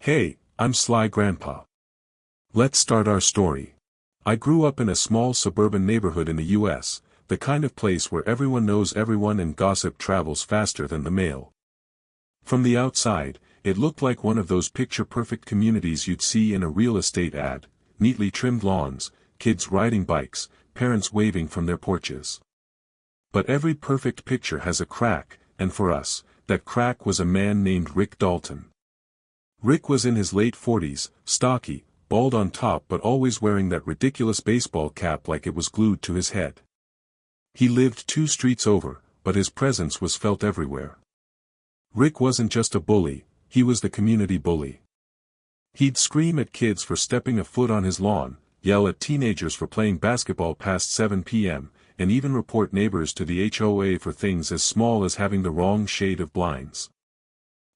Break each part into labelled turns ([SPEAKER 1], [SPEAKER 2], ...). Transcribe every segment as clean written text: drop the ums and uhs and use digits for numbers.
[SPEAKER 1] Hey, I'm Sly Grandpa. Let's start our story. I grew up in a small suburban neighborhood in the US, the kind of place where everyone knows everyone and gossip travels faster than the mail. From the outside, it looked like one of those picture-perfect communities you'd see in a real estate ad, neatly trimmed lawns, kids riding bikes, parents waving from their porches. But every perfect picture has a crack, and for us, that crack was a man named Rick Dalton. Rick was in his late 40s, stocky, bald on top but always wearing that ridiculous baseball cap like it was glued to his head. He lived 2 streets over, but his presence was felt everywhere. Rick wasn't just a bully, he was the community bully. He'd scream at kids for stepping a foot on his lawn, yell at teenagers for playing basketball past 7 p.m., and even report neighbors to the HOA for things as small as having the wrong shade of blinds.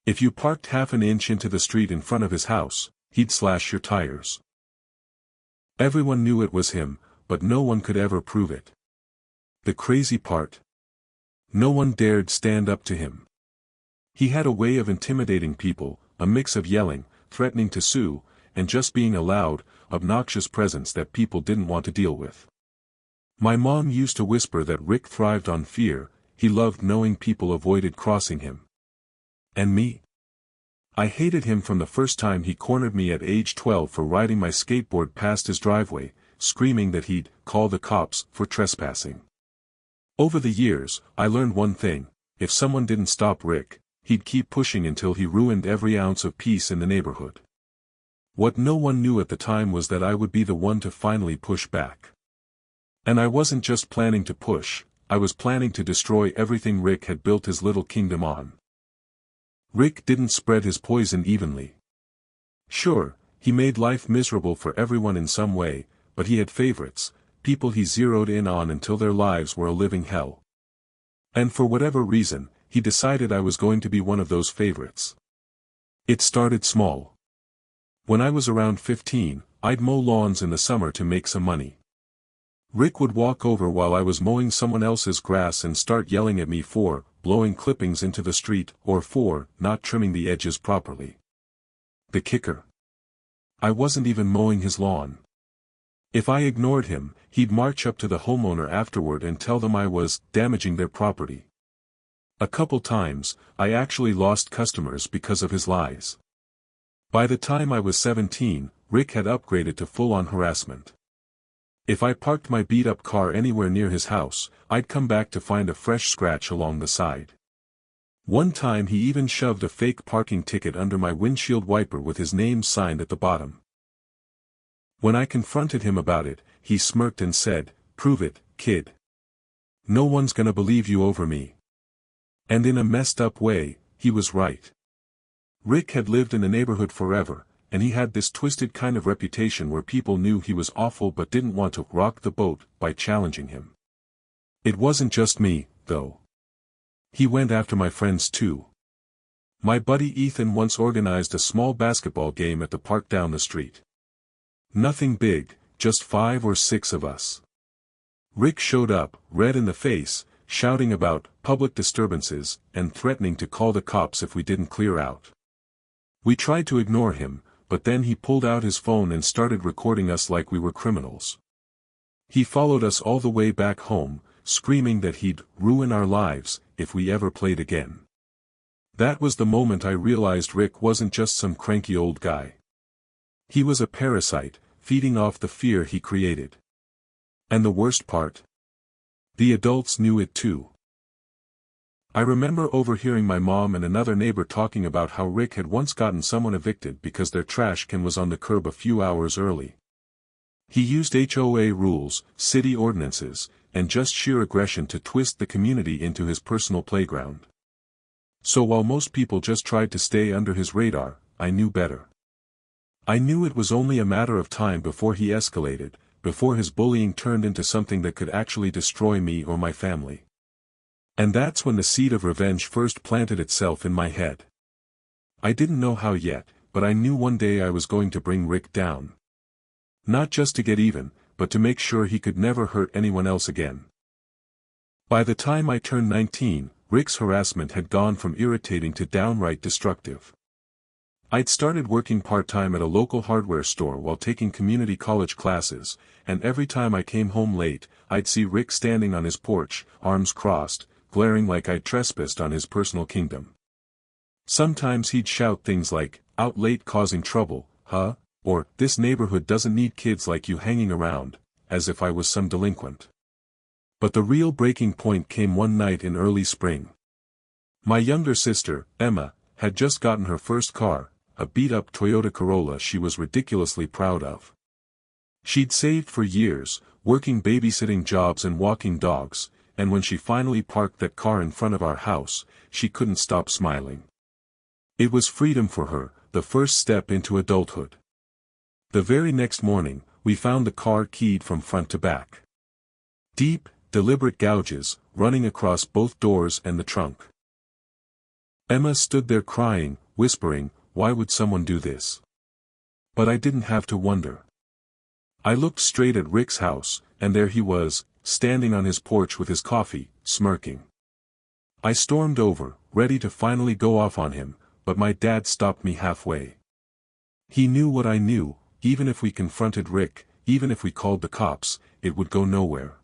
[SPEAKER 1] If you parked half an inch into the street in front of his house, he'd slash your tires. Everyone knew it was him, but no one could ever prove it. The crazy part? No one dared stand up to him. He had a way of intimidating people, a mix of yelling, threatening to sue, and just being a loud, obnoxious presence that people didn't want to deal with. My mom used to whisper that Rick thrived on fear, he loved knowing people avoided crossing him. And me? I hated him from the first time he cornered me at age 12 for riding my skateboard past his driveway, screaming that he'd call the cops for trespassing. Over the years, I learned one thing: if someone didn't stop Rick, he'd keep pushing until he ruined every ounce of peace in the neighborhood. What no one knew at the time was that I would be the one to finally push back. And I wasn't just planning to push, I was planning to destroy everything Rick had built his little kingdom on. Rick didn't spread his poison evenly. Sure, he made life miserable for everyone in some way, but he had favorites, people he zeroed in on until their lives were a living hell. And for whatever reason, he decided I was going to be one of those favorites. It started small. When I was around 15, I'd mow lawns in the summer to make some money. Rick would walk over while I was mowing someone else's grass and start yelling at me for blowing clippings into the street or for not trimming the edges properly. The kicker? I wasn't even mowing his lawn. If I ignored him, he'd march up to the homeowner afterward and tell them I was damaging their property. A couple times, I actually lost customers because of his lies. By the time I was 17, Rick had upgraded to full-on harassment. If I parked my beat-up car anywhere near his house, I'd come back to find a fresh scratch along the side. One time he even shoved a fake parking ticket under my windshield wiper with his name signed at the bottom. When I confronted him about it, he smirked and said, "Prove it, kid. No one's gonna believe you over me." And in a messed-up way, he was right. Rick had lived in the neighborhood forever, and he had this twisted kind of reputation where people knew he was awful but didn't want to rock the boat by challenging him. It wasn't just me, though. He went after my friends too. My buddy Ethan once organized a small basketball game at the park down the street. Nothing big, just 5 or 6 of us. Rick showed up, red in the face, shouting about public disturbances and threatening to call the cops if we didn't clear out. We tried to ignore him, but then he pulled out his phone and started recording us like we were criminals. He followed us all the way back home, screaming that he'd ruin our lives if we ever played again. That was the moment I realized Rick wasn't just some cranky old guy. He was a parasite, feeding off the fear he created. And the worst part? The adults knew it too. I remember overhearing my mom and another neighbor talking about how Rick had once gotten someone evicted because their trash can was on the curb a few hours early. He used HOA rules, city ordinances, and just sheer aggression to twist the community into his personal playground. So while most people just tried to stay under his radar, I knew better. I knew it was only a matter of time before he escalated, before his bullying turned into something that could actually destroy me or my family. And that's when the seed of revenge first planted itself in my head. I didn't know how yet, but I knew one day I was going to bring Rick down. Not just to get even, but to make sure he could never hurt anyone else again. By the time I turned 19, Rick's harassment had gone from irritating to downright destructive. I'd started working part-time at a local hardware store while taking community college classes, and every time I came home late, I'd see Rick standing on his porch, arms crossed, glaring like I'd trespassed on his personal kingdom. Sometimes he'd shout things like, "Out late causing trouble, huh?" Or, "This neighborhood doesn't need kids like you hanging around," as if I was some delinquent. But the real breaking point came one night in early spring. My younger sister, Emma, had just gotten her first car, a beat-up Toyota Corolla she was ridiculously proud of. She'd saved for years, working babysitting jobs and walking dogs, and when she finally parked that car in front of our house, she couldn't stop smiling. It was freedom for her, the first step into adulthood. The very next morning, we found the car keyed from front to back. Deep, deliberate gouges, running across both doors and the trunk. Emma stood there crying, whispering, "Why would someone do this?" But I didn't have to wonder. I looked straight at Rick's house, and there he was, standing on his porch with his coffee, smirking. I stormed over, ready to finally go off on him, but my dad stopped me halfway. He knew what I knew, even if we confronted Rick, even if we called the cops, it would go nowhere.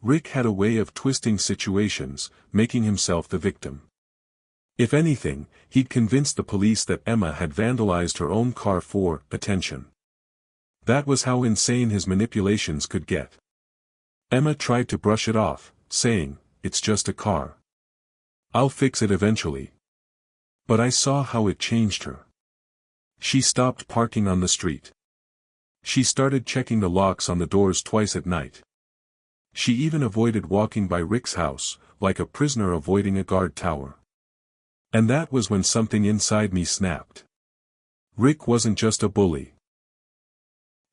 [SPEAKER 1] Rick had a way of twisting situations, making himself the victim. If anything, he'd convinced the police that Emma had vandalized her own car for attention. That was how insane his manipulations could get. Emma tried to brush it off, saying, "It's just a car. I'll fix it eventually." But I saw how it changed her. She stopped parking on the street. She started checking the locks on the doors twice at night. She even avoided walking by Rick's house, like a prisoner avoiding a guard tower. And that was when something inside me snapped. Rick wasn't just a bully.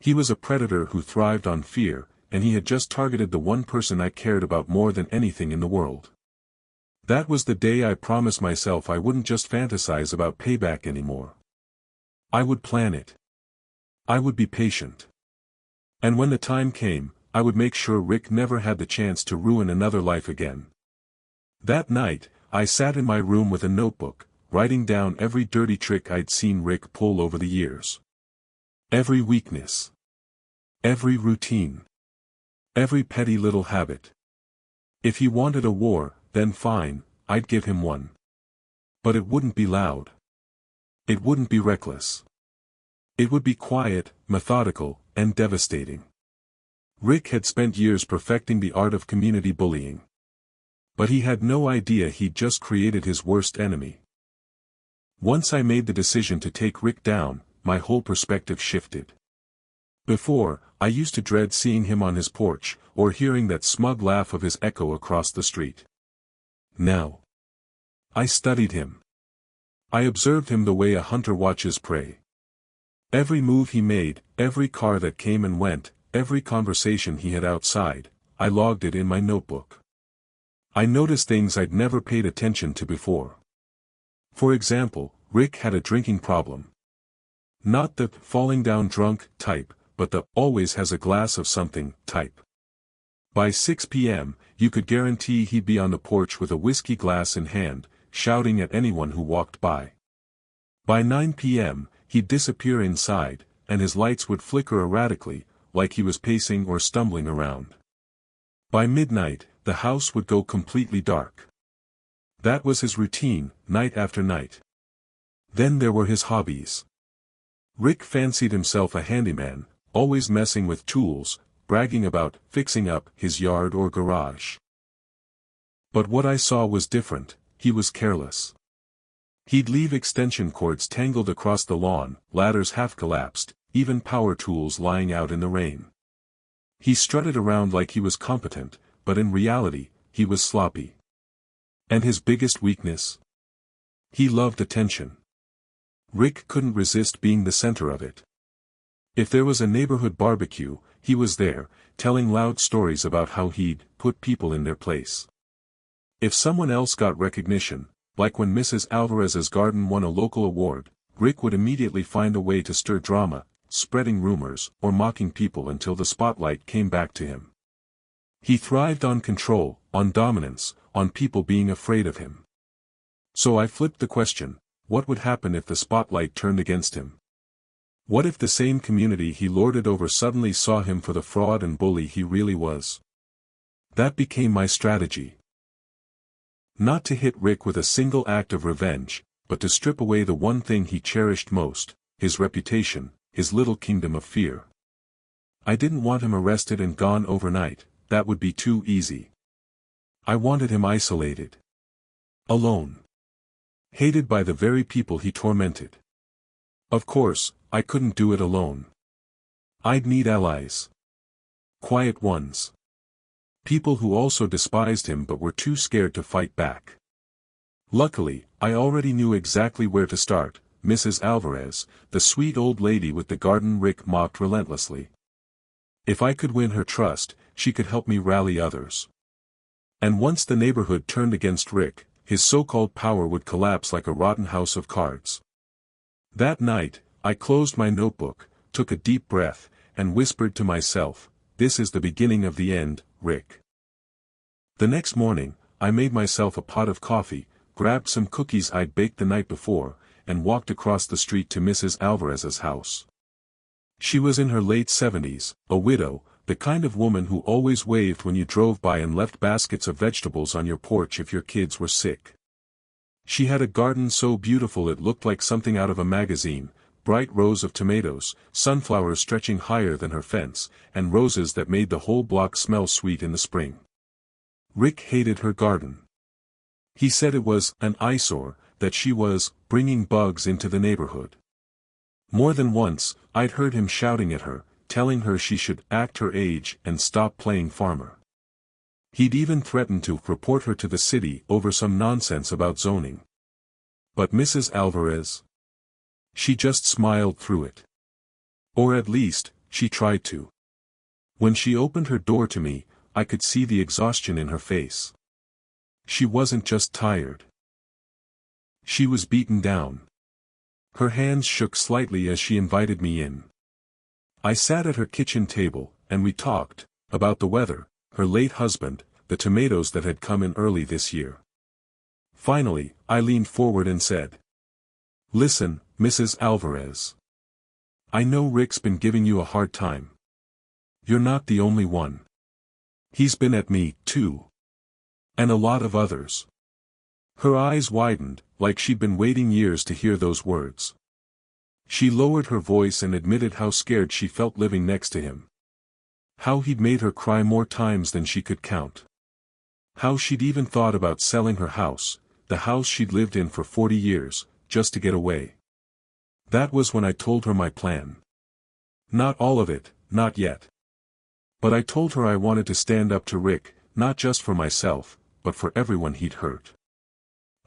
[SPEAKER 1] He was a predator who thrived on fear, and he had just targeted the one person I cared about more than anything in the world. That was the day I promised myself I wouldn't just fantasize about payback anymore. I would plan it. I would be patient. And when the time came, I would make sure Rick never had the chance to ruin another life again. That night, I sat in my room with a notebook, writing down every dirty trick I'd seen Rick pull over the years. Every weakness. Every routine. Every petty little habit. If he wanted a war, then fine, I'd give him one. But it wouldn't be loud. It wouldn't be reckless. It would be quiet, methodical, and devastating. Rick had spent years perfecting the art of community bullying. But he had no idea he'd just created his worst enemy. Once I made the decision to take Rick down, my whole perspective shifted. Before, I used to dread seeing him on his porch, or hearing that smug laugh of his echo across the street. Now, I studied him. I observed him the way a hunter watches prey. Every move he made, every car that came and went, every conversation he had outside, I logged it in my notebook. I noticed things I'd never paid attention to before. For example, Rick had a drinking problem. Not the falling down drunk type, but the always has a glass of something type. By 6 p.m., you could guarantee he'd be on the porch with a whiskey glass in hand, shouting at anyone who walked by. By 9 p.m., he'd disappear inside, and his lights would flicker erratically, like he was pacing or stumbling around. By midnight, the house would go completely dark. That was his routine, night after night. Then there were his hobbies. Rick fancied himself a handyman, always messing with tools, bragging about fixing up his yard or garage. But what I saw was different. He was careless. He'd leave extension cords tangled across the lawn, ladders half collapsed, even power tools lying out in the rain. He strutted around like he was competent, but in reality, he was sloppy. And his biggest weakness? He loved attention. Rick couldn't resist being the center of it. If there was a neighborhood barbecue, he was there, telling loud stories about how he'd put people in their place. If someone else got recognition, like when Mrs. Alvarez's garden won a local award, Rick would immediately find a way to stir drama, spreading rumors, or mocking people until the spotlight came back to him. He thrived on control, on dominance, on people being afraid of him. So I flipped the question, What would happen if the spotlight turned against him? What if the same community he lorded over suddenly saw him for the fraud and bully he really was? That became my strategy. Not to hit Rick with a single act of revenge, but to strip away the one thing he cherished most, his reputation, his little kingdom of fear. I didn't want him arrested and gone overnight, that would be too easy. I wanted him isolated. Alone. Hated by the very people he tormented. Of course, I couldn't do it alone. I'd need allies. Quiet ones. People who also despised him but were too scared to fight back. Luckily, I already knew exactly where to start, Mrs. Alvarez, the sweet old lady with the garden Rick mocked relentlessly. If I could win her trust, she could help me rally others. And once the neighborhood turned against Rick, his so-called power would collapse like a rotten house of cards. That night, I closed my notebook, took a deep breath, and whispered to myself, "This is the beginning of the end, Rick." The next morning, I made myself a pot of coffee, grabbed some cookies I'd baked the night before, and walked across the street to Mrs. Alvarez's house. She was in her late 70s, a widow, the kind of woman who always waved when you drove by and left baskets of vegetables on your porch if your kids were sick. She had a garden so beautiful it looked like something out of a magazine, bright rows of tomatoes, sunflowers stretching higher than her fence, and roses that made the whole block smell sweet in the spring. Rick hated her garden. He said it was an eyesore, that she was bringing bugs into the neighborhood. More than once, I'd heard him shouting at her, telling her she should act her age and stop playing farmer. He'd even threatened to report her to the city over some nonsense about zoning. But Mrs. Alvarez? She just smiled through it. Or at least, she tried to. When she opened her door to me, I could see the exhaustion in her face. She wasn't just tired. She was beaten down. Her hands shook slightly as she invited me in. I sat at her kitchen table, and we talked, about the weather, her late husband, the tomatoes that had come in early this year. Finally, I leaned forward and said, "Listen, Mrs. Alvarez. I know Rick's been giving you a hard time. You're not the only one. He's been at me, too. And a lot of others." Her eyes widened, like she'd been waiting years to hear those words. She lowered her voice and admitted how scared she felt living next to him. How he'd made her cry more times than she could count. How she'd even thought about selling her house, the house she'd lived in for 40 years, just to get away. That was when I told her my plan. Not all of it, not yet. But I told her I wanted to stand up to Rick, not just for myself, but for everyone he'd hurt.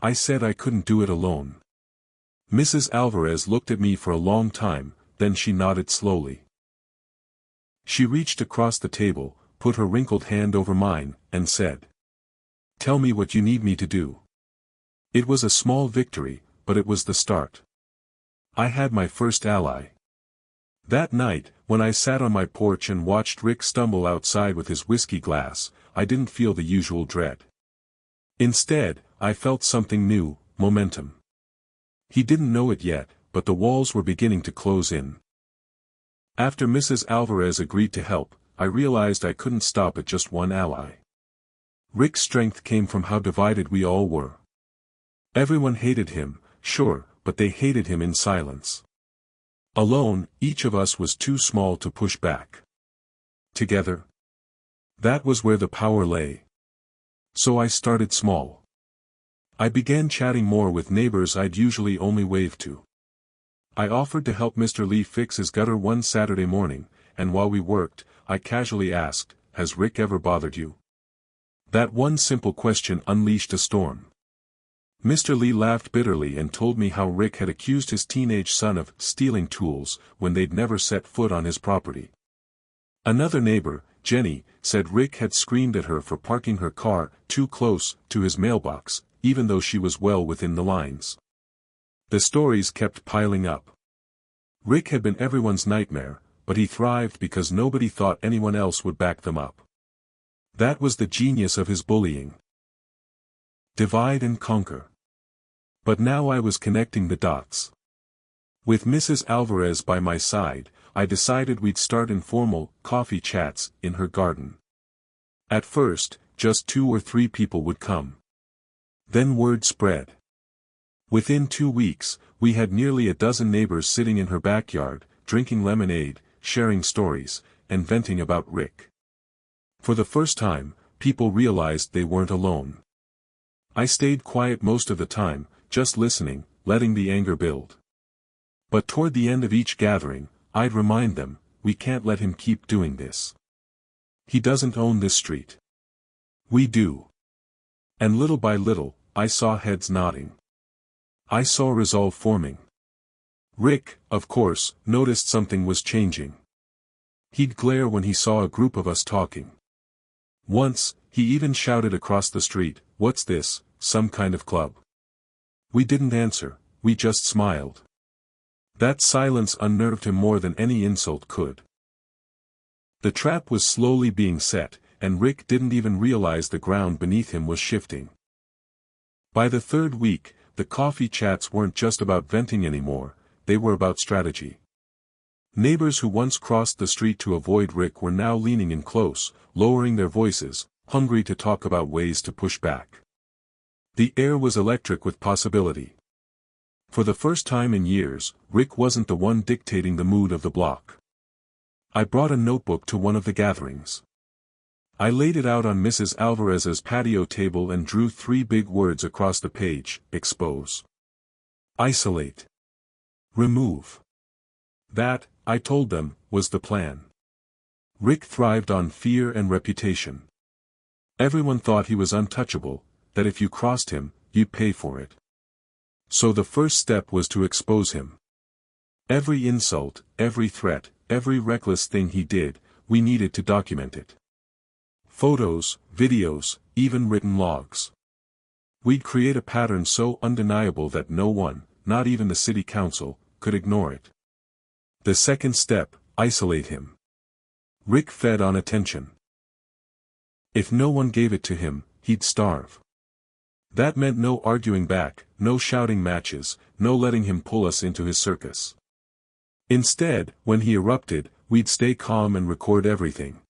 [SPEAKER 1] I said I couldn't do it alone. Mrs. Alvarez looked at me for a long time, then she nodded slowly. She reached across the table, put her wrinkled hand over mine, and said, "Tell me what you need me to do." It was a small victory, but it was the start. I had my first ally. That night, when I sat on my porch and watched Rick stumble outside with his whiskey glass, I didn't feel the usual dread. Instead, I felt something new, momentum. He didn't know it yet, but the walls were beginning to close in. After Mrs. Alvarez agreed to help, I realized I couldn't stop at just one ally. Rick's strength came from how divided we all were. Everyone hated him, sure, but they hated him in silence. Alone, each of us was too small to push back. Together? That was where the power lay. So I started small. I began chatting more with neighbors I'd usually only wave to. I offered to help Mr. Lee fix his gutter one Saturday morning, and while we worked, I casually asked, "Has Rick ever bothered you?" That one simple question unleashed a storm. Mr. Lee laughed bitterly and told me how Rick had accused his teenage son of stealing tools when they'd never set foot on his property. Another neighbor, Jenny, said Rick had screamed at her for parking her car too close to his mailbox, even though she was well within the lines. The stories kept piling up. Rick had been everyone's nightmare, but he thrived because nobody thought anyone else would back them up. That was the genius of his bullying. Divide and conquer. But now I was connecting the dots. With Mrs. Alvarez by my side, I decided we'd start informal, coffee chats, in her garden. At first, just 2 or 3 people would come. Then word spread. Within 2 weeks, we had nearly a dozen neighbors sitting in her backyard, drinking lemonade, sharing stories, and venting about Rick. For the first time, people realized they weren't alone. I stayed quiet most of the time, just listening, letting the anger build. But toward the end of each gathering, I'd remind them, we can't let him keep doing this. He doesn't own this street. We do. And little by little, I saw heads nodding. I saw resolve forming. Rick, of course, noticed something was changing. He'd glare when he saw a group of us talking. Once, he even shouted across the street, "What's this, some kind of club?" We didn't answer, we just smiled. That silence unnerved him more than any insult could. The trap was slowly being set, and Rick didn't even realize the ground beneath him was shifting. By the 3rd week, the coffee chats weren't just about venting anymore, they were about strategy. Neighbors who once crossed the street to avoid Rick were now leaning in close, lowering their voices, hungry to talk about ways to push back. The air was electric with possibility. For the first time in years, Rick wasn't the one dictating the mood of the block. I brought a notebook to one of the gatherings. I laid it out on Mrs. Alvarez's patio table and drew 3 big words across the page: expose, isolate, remove. That, I told them, was the plan. Rick thrived on fear and reputation. Everyone thought he was untouchable, that if you crossed him, you'd pay for it. So the first step was to expose him. Every insult, every threat, every reckless thing he did, we needed to document it. Photos, videos, even written logs. We'd create a pattern so undeniable that no one, not even the city council, could ignore it. The second step, isolate him. Rick fed on attention. If no one gave it to him, he'd starve. That meant no arguing back, no shouting matches, no letting him pull us into his circus. Instead, when he erupted, we'd stay calm and record everything.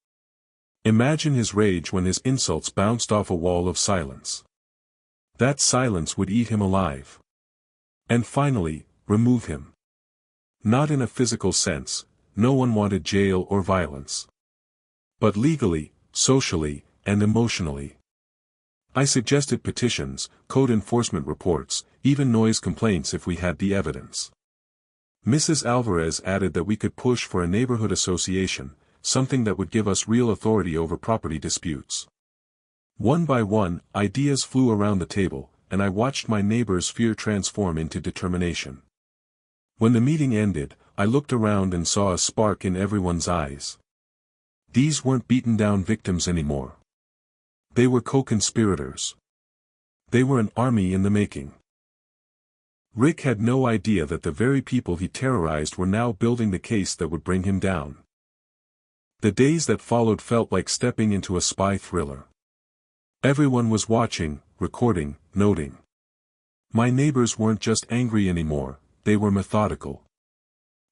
[SPEAKER 1] Imagine his rage when his insults bounced off a wall of silence. That silence would eat him alive. And finally, remove him. Not in a physical sense, no one wanted jail or violence. But legally, socially, and emotionally. I suggested petitions, code enforcement reports, even noise complaints if we had the evidence. Mrs. Alvarez added that we could push for a neighborhood association, something that would give us real authority over property disputes. One by one, ideas flew around the table, and I watched my neighbors' fear transform into determination. When the meeting ended, I looked around and saw a spark in everyone's eyes. These weren't beaten down victims anymore. They were co-conspirators. They were an army in the making. Rick had no idea that the very people he terrorized were now building the case that would bring him down. The days that followed felt like stepping into a spy thriller. Everyone was watching, recording, noting. My neighbors weren't just angry anymore, they were methodical.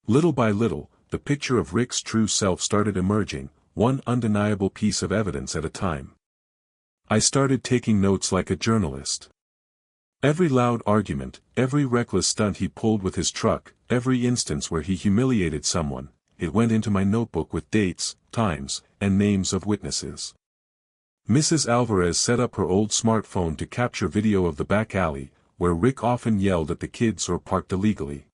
[SPEAKER 1] Little by little, the picture of Rick's true self started emerging, one undeniable piece of evidence at a time. I started taking notes like a journalist. Every loud argument, every reckless stunt he pulled with his truck, every instance where he humiliated someone, it went into my notebook with dates, times, and names of witnesses. Mrs. Alvarez set up her old smartphone to capture video of the back alley, where Rick often yelled at the kids or parked illegally.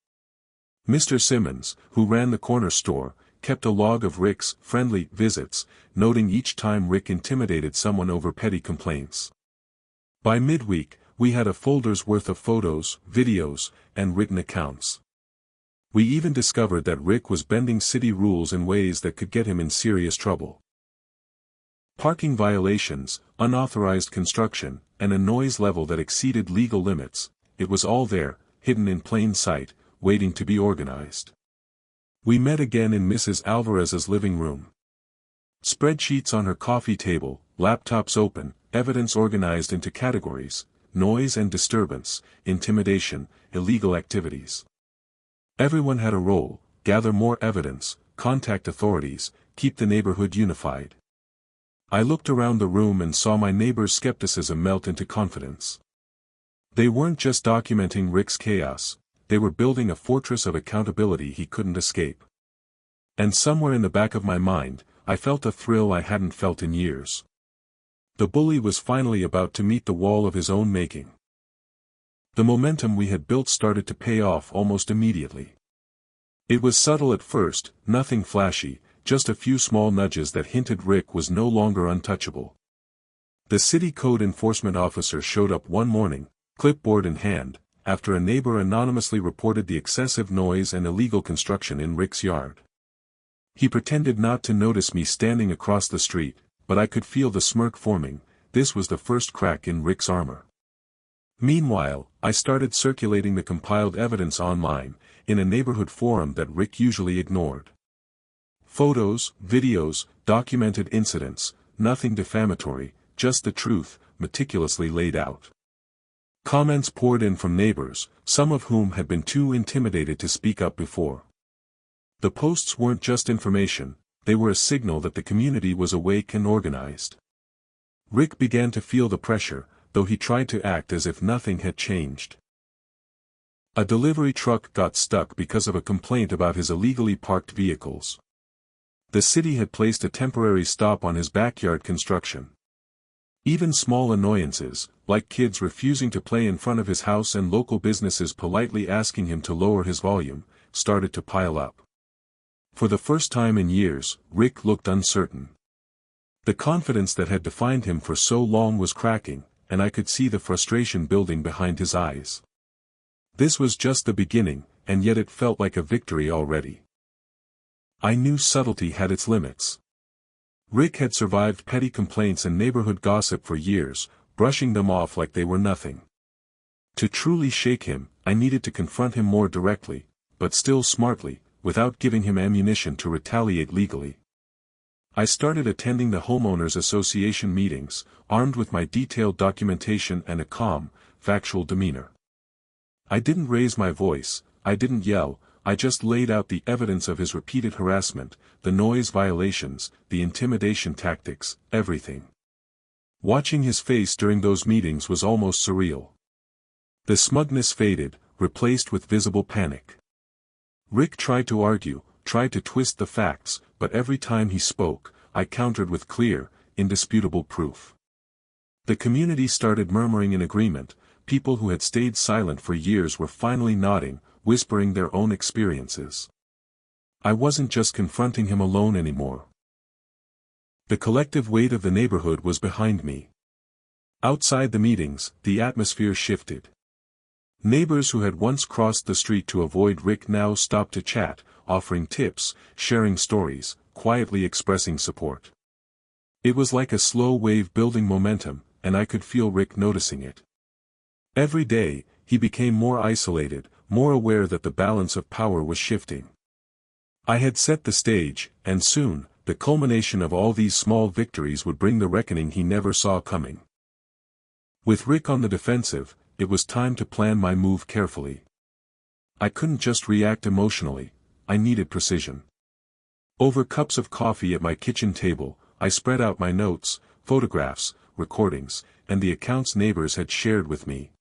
[SPEAKER 1] Mr. Simmons, who ran the corner store, kept a log of Rick's friendly visits, noting each time Rick intimidated someone over petty complaints. By midweek, we had a folder's worth of photos, videos, and written accounts. We even discovered that Rick was bending city rules in ways that could get him in serious trouble. Parking violations, unauthorized construction, and a noise level that exceeded legal limits, it was all there, hidden in plain sight, waiting to be organized. We met again in Mrs. Alvarez's living room. Spreadsheets on her coffee table, laptops open, evidence organized into categories, noise and disturbance, intimidation, illegal activities. Everyone had a role: gather more evidence, contact authorities, keep the neighborhood unified. I looked around the room and saw my neighbors' skepticism melt into confidence. They weren't just documenting Rick's chaos, they were building a fortress of accountability he couldn't escape. And somewhere in the back of my mind, I felt a thrill I hadn't felt in years. The bully was finally about to meet the wall of his own making. The momentum we had built started to pay off almost immediately. It was subtle at first, nothing flashy, just a few small nudges that hinted Rick was no longer untouchable. The city code enforcement officer showed up one morning, clipboard in hand, after a neighbor anonymously reported the excessive noise and illegal construction in Rick's yard. He pretended not to notice me standing across the street, but I could feel the smirk forming. This was the first crack in Rick's armor. Meanwhile, I started circulating the compiled evidence online, in a neighborhood forum that Rick usually ignored. Photos, videos, documented incidents, nothing defamatory, just the truth, meticulously laid out. Comments poured in from neighbors, some of whom had been too intimidated to speak up before. The posts weren't just information, they were a signal that the community was awake and organized. Rick began to feel the pressure, though he tried to act as if nothing had changed. A delivery truck got stuck because of a complaint about his illegally parked vehicles. The city had placed a temporary stop on his backyard construction. Even small annoyances, like kids refusing to play in front of his house and local businesses politely asking him to lower his volume, started to pile up. For the first time in years, Rick looked uncertain. The confidence that had defined him for so long was cracking, and I could see the frustration building behind his eyes. This was just the beginning, and yet it felt like a victory already. I knew subtlety had its limits. Rick had survived petty complaints and neighborhood gossip for years, brushing them off like they were nothing. To truly shake him, I needed to confront him more directly, but still smartly, without giving him ammunition to retaliate legally. I started attending the homeowners association meetings, armed with my detailed documentation and a calm, factual demeanor. I didn't raise my voice, I didn't yell, I just laid out the evidence of his repeated harassment, the noise violations, the intimidation tactics, everything. Watching his face during those meetings was almost surreal. The smugness faded, replaced with visible panic. Rick tried to argue, tried to twist the facts, but every time he spoke, I countered with clear, indisputable proof. The community started murmuring in agreement. People who had stayed silent for years were finally nodding, whispering their own experiences. I wasn't just confronting him alone anymore. The collective weight of the neighborhood was behind me. Outside the meetings, the atmosphere shifted. Neighbors who had once crossed the street to avoid Rick now stopped to chat, offering tips, sharing stories, quietly expressing support. It was like a slow wave building momentum, and I could feel Rick noticing it. Every day, he became more isolated, more aware that the balance of power was shifting. I had set the stage, and soon, the culmination of all these small victories would bring the reckoning he never saw coming. With Rick on the defensive, it was time to plan my move carefully. I couldn't just react emotionally, I needed precision. Over cups of coffee at my kitchen table, I spread out my notes, photographs, recordings, and the accounts neighbors had shared with me.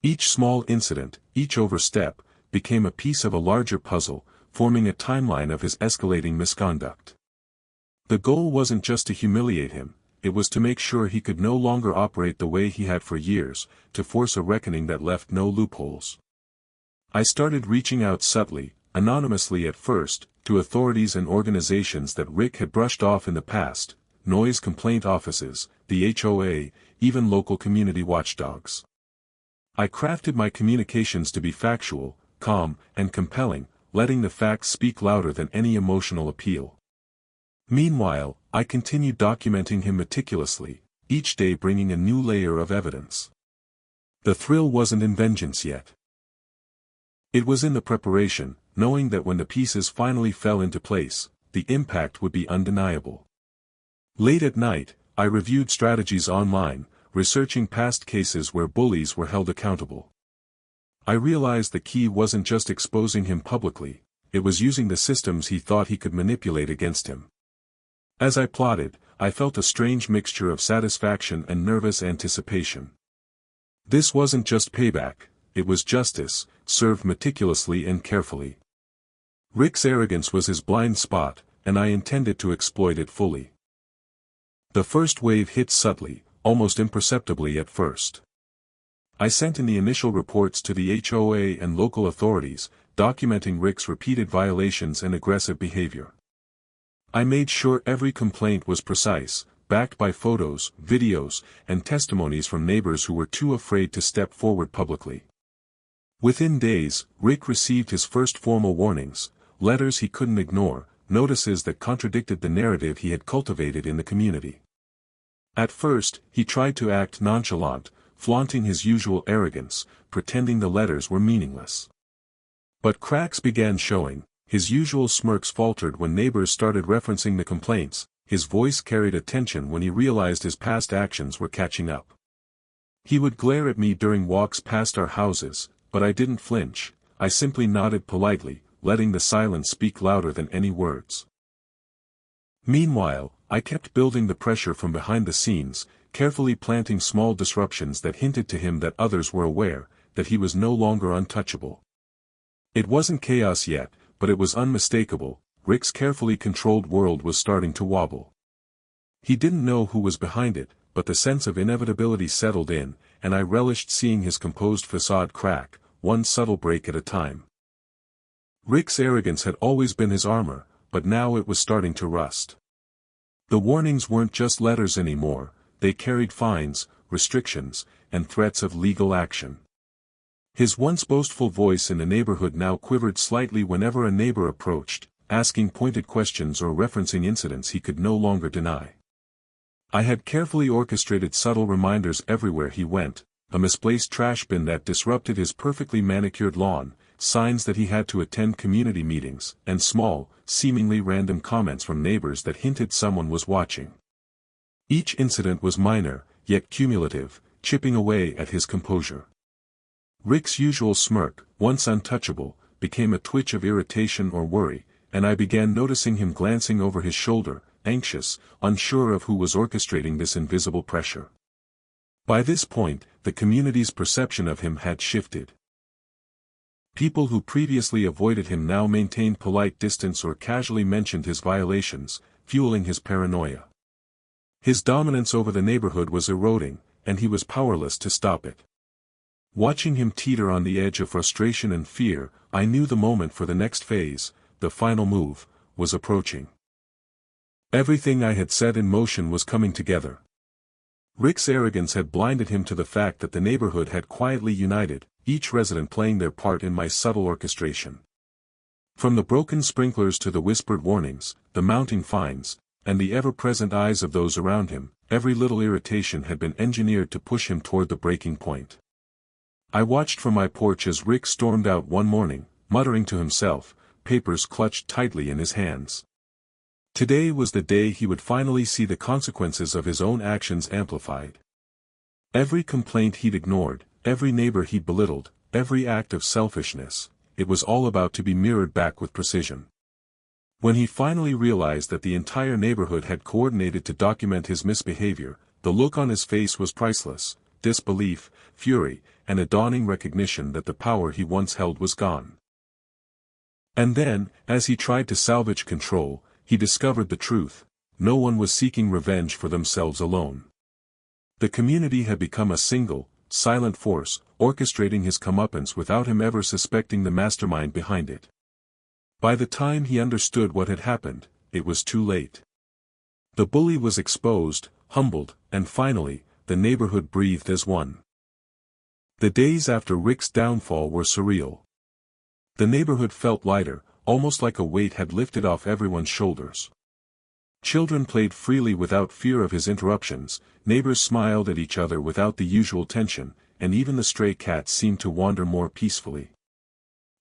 [SPEAKER 1] Each small incident, each overstep, became a piece of a larger puzzle, forming a timeline of his escalating misconduct. The goal wasn't just to humiliate him, it was to make sure he could no longer operate the way he had for years, to force a reckoning that left no loopholes. I started reaching out subtly, anonymously at first, to authorities and organizations that Rick had brushed off in the past, noise complaint offices, the HOA, even local community watchdogs. I crafted my communications to be factual, calm, and compelling, letting the facts speak louder than any emotional appeal. Meanwhile, I continued documenting him meticulously, each day bringing a new layer of evidence. The thrill wasn't in vengeance yet. It was in the preparation, knowing that when the pieces finally fell into place, the impact would be undeniable. Late at night, I reviewed strategies online, researching past cases where bullies were held accountable. I realized the key wasn't just exposing him publicly, it was using the systems he thought he could manipulate against him. As I plotted, I felt a strange mixture of satisfaction and nervous anticipation. This wasn't just payback, it was justice, served meticulously and carefully. Rick's arrogance was his blind spot, and I intended to exploit it fully. The first wave hit subtly, almost imperceptibly at first. I sent in the initial reports to the HOA and local authorities, documenting Rick's repeated violations and aggressive behavior. I made sure every complaint was precise, backed by photos, videos, and testimonies from neighbors who were too afraid to step forward publicly. Within days, Rick received his first formal warnings, letters he couldn't ignore, notices that contradicted the narrative he had cultivated in the community. At first, he tried to act nonchalant, flaunting his usual arrogance, pretending the letters were meaningless. But cracks began showing, his usual smirks faltered when neighbors started referencing the complaints, his voice carried a tension when he realized his past actions were catching up. He would glare at me during walks past our houses, but I didn't flinch, I simply nodded politely, letting the silence speak louder than any words. Meanwhile, I kept building the pressure from behind the scenes, carefully planting small disruptions that hinted to him that others were aware, that he was no longer untouchable. It wasn't chaos yet, but it was unmistakable. Rick's carefully controlled world was starting to wobble. He didn't know who was behind it, but the sense of inevitability settled in, and I relished seeing his composed facade crack, one subtle break at a time. Rick's arrogance had always been his armor, but now it was starting to rust. The warnings weren't just letters anymore, they carried fines, restrictions, and threats of legal action. His once boastful voice in the neighborhood now quivered slightly whenever a neighbor approached, asking pointed questions or referencing incidents he could no longer deny. I had carefully orchestrated subtle reminders everywhere he went, a misplaced trash bin that disrupted his perfectly manicured lawn, signs that he had to attend community meetings, and small, seemingly random comments from neighbors that hinted someone was watching. Each incident was minor, yet cumulative, chipping away at his composure. Rick's usual smirk, once untouchable, became a twitch of irritation or worry, and I began noticing him glancing over his shoulder, anxious, unsure of who was orchestrating this invisible pressure. By this point, the community's perception of him had shifted. People who previously avoided him now maintained polite distance or casually mentioned his violations, fueling his paranoia. His dominance over the neighborhood was eroding, and he was powerless to stop it. Watching him teeter on the edge of frustration and fear, I knew the moment for the next phase, the final move, was approaching. Everything I had set in motion was coming together. Rick's arrogance had blinded him to the fact that the neighborhood had quietly united, each resident playing their part in my subtle orchestration. From the broken sprinklers to the whispered warnings, the mounting fines, and the ever-present eyes of those around him, every little irritation had been engineered to push him toward the breaking point. I watched from my porch as Rick stormed out one morning, muttering to himself, papers clutched tightly in his hands. Today was the day he would finally see the consequences of his own actions amplified. Every complaint he'd ignored, every neighbor he'd belittled, every act of selfishness, it was all about to be mirrored back with precision. When he finally realized that the entire neighborhood had coordinated to document his misbehavior, the look on his face was priceless, disbelief, fury, and a dawning recognition that the power he once held was gone. And then, as he tried to salvage control, he discovered the truth: no one was seeking revenge for themselves alone. The community had become a single, silent force, orchestrating his comeuppance without him ever suspecting the mastermind behind it. By the time he understood what had happened, it was too late. The bully was exposed, humbled, and finally, the neighborhood breathed as one. The days after Rick's downfall were surreal. The neighborhood felt lighter, almost like a weight had lifted off everyone's shoulders. Children played freely without fear of his interruptions, neighbors smiled at each other without the usual tension, and even the stray cats seemed to wander more peacefully.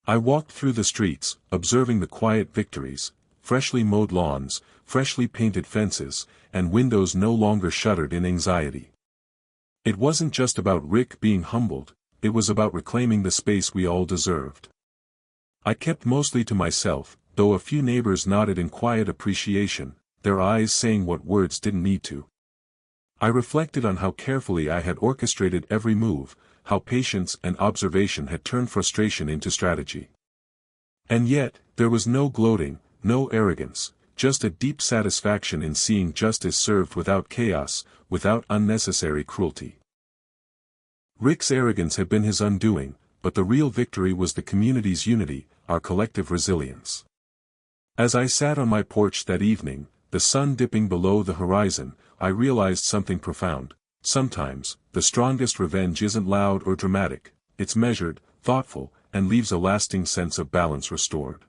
[SPEAKER 1] I walked through the streets, observing the quiet victories: freshly mowed lawns, freshly painted fences, and windows no longer shuttered in anxiety. It wasn't just about Rick being humbled, it was about reclaiming the space we all deserved. I kept mostly to myself, though a few neighbors nodded in quiet appreciation, their eyes saying what words didn't need to. I reflected on how carefully I had orchestrated every move, how patience and observation had turned frustration into strategy. And yet, there was no gloating, no arrogance, just a deep satisfaction in seeing justice served without chaos, without unnecessary cruelty. Rick's arrogance had been his undoing, but the real victory was the community's unity, our collective resilience. As I sat on my porch that evening, the sun dipping below the horizon, I realized something profound. Sometimes, the strongest revenge isn't loud or dramatic, it's measured, thoughtful, and leaves a lasting sense of balance restored.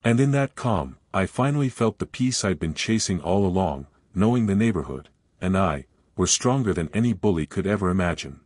[SPEAKER 1] And in that calm, I finally felt the peace I'd been chasing all along, knowing the neighborhood, and I, were stronger than any bully could ever imagine.